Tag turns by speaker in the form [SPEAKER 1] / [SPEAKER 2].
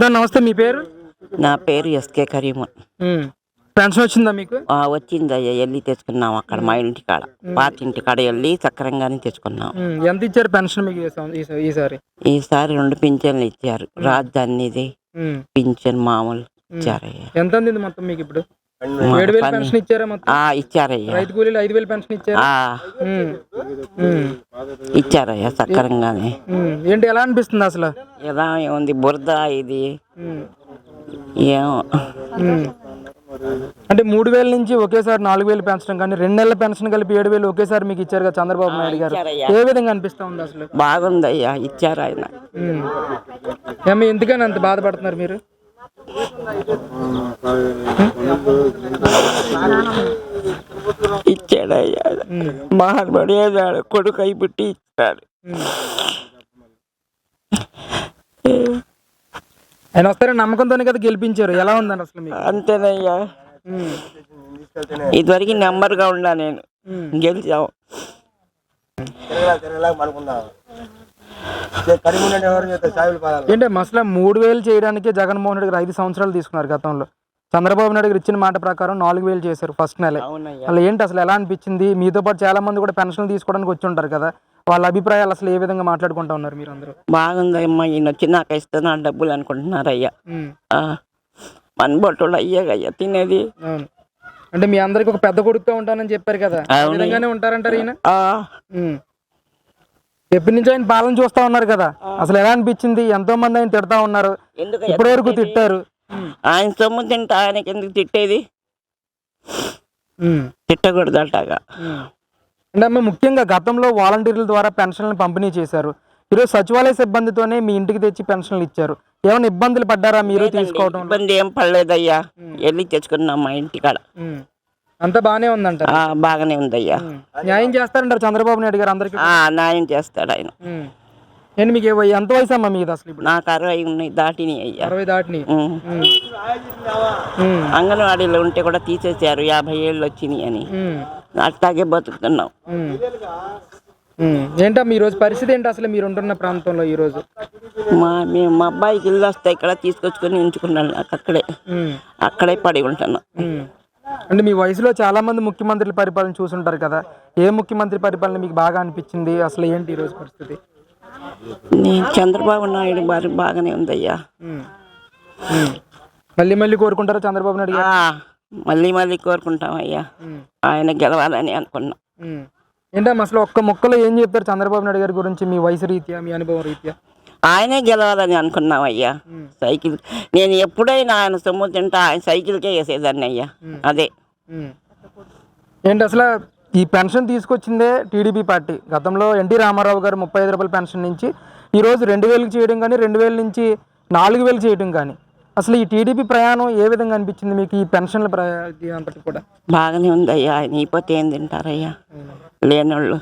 [SPEAKER 1] నమస్తే, మీ పేరు?
[SPEAKER 2] నా పేరు ఎస్కే కరీము.
[SPEAKER 1] పెన్షన్ వచ్చిందా మీకు?
[SPEAKER 2] వచ్చిందయ్యా, వెళ్ళి తెచ్చుకున్నాం అక్కడ మా ఇంటి కాడ, పాత ఇంటి కాడ వెళ్ళి సక్రంగానే తెచ్చుకున్నాం.
[SPEAKER 1] ఎంత ఇచ్చారు పెన్షన్ మీకు ఈసారి?
[SPEAKER 2] ఈసారి 2 పింఛన్లు ఇచ్చారు. రాజధానిది పింఛన్ మామూలు ఇచ్చారయ్యా.
[SPEAKER 1] ఎంత అందింది మొత్తం మీకు ఇప్పుడు? 7,000 పెన్షన్ ఇచ్చారా మొత్తం?
[SPEAKER 2] ఇచ్చారయ్యా.
[SPEAKER 1] రైతు కూలీలు 5,000 పెన్షన్ ఇచ్చారు.
[SPEAKER 2] ఇచ్చారయ్యా సక్రంగానే.
[SPEAKER 1] ఏంటి, ఎలా అనిపిస్తుంది అసలు?
[SPEAKER 2] ఎలా ఉంది బురద ఇది ఏమో.
[SPEAKER 1] అంటే 3,000 నుంచి ఒకేసారి 4,000 పెంచడం కానీ 2 నెలల పెన్షన్ కలిపి 7,000 ఒకేసారి మీకు ఇచ్చారు కదా చంద్రబాబు నాయుడు గారు. ఏ విధంగా అనిపిస్తా ఉంది అసలు?
[SPEAKER 2] బాగుందయ్యా, ఇచ్చారు ఆయన.
[SPEAKER 1] ఎందుకని అంత బాధపడుతున్నారు మీరు?
[SPEAKER 2] ఇచ్చాడయ్యా, మహానుభావుడు కొడుకు అయి పుట్టి ఇచ్చాడు.
[SPEAKER 1] ఆయన వస్తారని నమ్మకంతోనే కదా గెలిపించారు. ఎలా ఉందని అసలు మీకు?
[SPEAKER 2] అంతేనయ్యా, ఇదివరకు నెంబర్గా ఉన్నా నేను, గెలిచాం.
[SPEAKER 1] ఏంటంటే మసలా 3,000 చేయడానికి జగన్మోహన్ రెడ్డి గారు 5 సంవత్సరాలు తీసుకున్నారు. గతంలో చంద్రబాబు నాయుడు గారు ఇచ్చిన మాట ప్రకారం 4,000 చేశారు ఫస్ట్ నెల. అలా ఏంటి అసలు, ఎలా అనిపించింది? మీతో పాటు చాలా మంది కూడా పెన్షన్లు తీసుకోవడానికి వచ్చి ఉంటారు కదా, వాళ్ళ అభిప్రాయాలు అసలు ఏ విధంగా మాట్లాడుకుంటా ఉన్నారు మీరు అందరూ?
[SPEAKER 2] బాగుందమ్మా, ఈయన వచ్చి నాకు ఇస్తున్నా డబ్బులు అనుకుంటున్నారయ్యా. మన బొట్టులు అయ్యాగయ్యా తినేది.
[SPEAKER 1] అవును, అంటే మీ అందరికి ఒక పెద్ద కొడుకుతో ఉంటానని చెప్పారు కదా, ఆ విధంగానే ఉంటారంటారు ఈయన? ఎప్పటి నుంచి ఆయన పాలన చూస్తా ఉన్నారు కదా, అసలు ఎలా అనిపించింది? ఎంతో మంది ఆయన తిడతా ఉన్నారు, ఇప్పటి వరకు తిట్టారు.
[SPEAKER 2] ఆయన సొమ్ము తింటా ఆయనకి ఎందుకు తిట్టేది? తిట్టకూడదు అట్టగా.
[SPEAKER 1] అంటే అమ్మ, ముఖ్యంగా గతంలో వాలంటీర్ల ద్వారా పెన్షన్లను పంపిణీ చేశారు. ఈరోజు సచివాలయ సిబ్బందితోనే మీ ఇంటికి తెచ్చి పెన్షన్లు ఇచ్చారు. ఏమైనా ఇబ్బందులు పడ్డారా మీరు తీసుకోవడం?
[SPEAKER 2] ఇబ్బంది ఏం పడలేదయ్యా, వెళ్ళి తెచ్చుకున్నాం మా ఇంటి కాడ.
[SPEAKER 1] అంతా బాగానే ఉందంట?
[SPEAKER 2] బాగానే ఉందయ్యా.
[SPEAKER 1] న్యాయం చేస్తారంటారు చంద్రబాబు నాయుడు గారు అందరికి?
[SPEAKER 2] న్యాయం చేస్తాడు ఆయన.
[SPEAKER 1] నేను మీకు ఎంత వయసు అమ్మా మీది అసలు? ఇప్పుడు
[SPEAKER 2] నాకు 60 ఉన్నాయి, దాటిని అయ్యా.
[SPEAKER 1] 60 దాటిని.
[SPEAKER 2] అంగన్వాడీలో ఉంటే కూడా తీసేసారు, 50 ఏళ్ళు వచ్చినాయి అని. అట్లాగే బతుకుతున్నాం.
[SPEAKER 1] ఏంటమ్మా ఈ రోజు పరిస్థితి ఏంటి అసలు మీరు ఉంటున్న ప్రాంతంలో? ఈ రోజు
[SPEAKER 2] మా అబ్బాయికి ఇల్లు వస్తాయి, ఇక్కడ తీసుకొచ్చుకొని ఉంచుకున్నాను. నాకు అక్కడే పడి ఉంటున్నాం.
[SPEAKER 1] అంటే మీ వయసులో చాలా మంది ముఖ్యమంత్రుల పరిపాలన చూసుంటారు కదా, ఏ ముఖ్యమంత్రి పరిపాలన మీకు బాగా అనిపించింది? అసలు ఏంటి ఈ రోజు పరిస్థితి?
[SPEAKER 2] చంద్రబాబు నాయుడు బాగానే ఉందయ్యా.
[SPEAKER 1] మళ్ళీ మళ్ళీ కోరుకుంటారా చంద్రబాబు నాయుడు?
[SPEAKER 2] మళ్ళీ మళ్ళీ కోరుకుంటామయ్యా, ఆయన గెలవాలని అనుకున్నాం.
[SPEAKER 1] ఏంటమ్మా అసలు ఒక్క మొక్కలో ఏం చెప్తారు చంద్రబాబు నాయుడు గారి గురించి మీ వయసు రీత్యా, మీ అనుభవం రీత్యా?
[SPEAKER 2] ఆయనే గెలవాలని అనుకున్నామయ్యా. సైకిల్ నేను ఎప్పుడైనా ఆయన సొమ్ము తింటా ఆయన సైకిల్కే వేసేదాన్ని అయ్యా. అదే
[SPEAKER 1] ఏంటి అసలు ఈ పెన్షన్ తీసుకొచ్చిందే టీడీపీ పార్టీ. గతంలో ఎన్టీ రామారావు గారు 35 రూపాయల పెన్షన్ నుంచి ఈరోజు 2,000 చేయడం కానీ, 2,000 నుంచి 4,000 చేయడం కానీ, అసలు ఈ టీడీపీ ప్రయాణం ఏ విధంగా అనిపించింది మీకు? ఈ పెన్షన్ల అంతటి కూడా
[SPEAKER 2] బాగానే ఉందయ్యా. ఆయన అయిపోతే ఏం తింటారయ్యా లేనోళ్ళు.